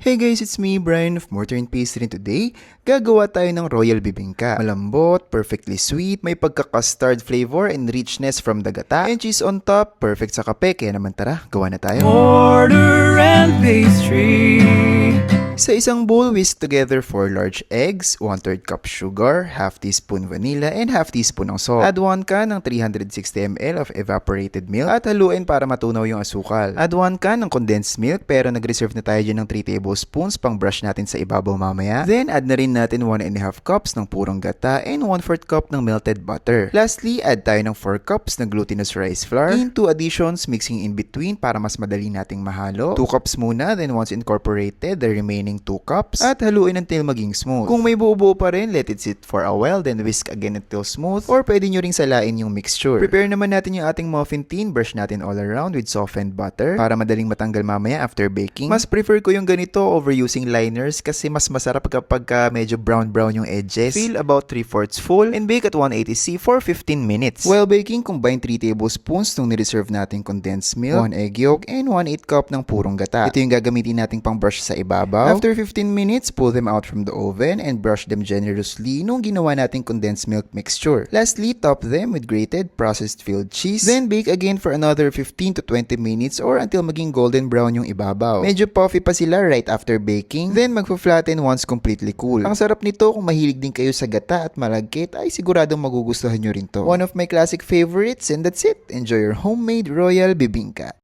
Hey guys, it's me, Brian of Mortar and Pastry, and today, gagawa tayo ng Royal Bibingka. Malambot, perfectly sweet, may pagka-custard flavor and richness from the gata, and cheese on top, perfect sa kape, kaya naman tara, gawa na tayo. Mortar and Pastry. Sa isang bowl, whisk together 4 large eggs, 1/3 cup sugar, half teaspoon vanilla, and half teaspoon ng salt. Add 1 can ng 360 ml of evaporated milk at haluin para matunaw yung asukal. Add 1 can ng condensed milk pero nag-reserve na tayo dyan ng 3 tablespoons pang brush natin sa ibabaw mamaya. Then, add na rin natin 1.5 cups ng purong gata and 1/4 cup ng melted butter. Lastly, add tayo ng 4 cups ng glutinous rice flour. In 2 additions, mixing in between para mas madali nating mahalo. 2 cups muna, then once incorporated, the remaining 2 cups at haluin until maging smooth. Kung may buo-buo pa rin, let it sit for a while, then whisk again until smooth, or pwede nyo ring salain yung mixture. Prepare naman natin yung ating muffin tin, brush natin all around with softened butter para madaling matanggal mamaya after baking. Mas prefer ko yung ganito over using liners kasi mas masarap kapag medyo brown-brown yung edges. Fill about 3/4 full and bake at 180°C for 15 minutes. While baking, combine 3 tablespoons nung nireserve nating condensed milk, 1 egg yolk, and 1/8 cup ng purong gata. Ito yung gagamitin nating pang brush sa ibabaw. After 15 minutes, pull them out from the oven and brush them generously nung ginawa nating condensed milk mixture. Lastly, top them with grated processed filled cheese. Then bake again for another 15 to 20 minutes or until maging golden brown yung ibabaw. Medyo puffy pa sila right after baking. Then magpa-flatten once completely cool. Ang sarap nito kung mahilig din kayo sa gata at malagkit ay siguradong magugustuhan nyo rin to. One of my classic favorites, and that's it. Enjoy your homemade Royal Bibingka.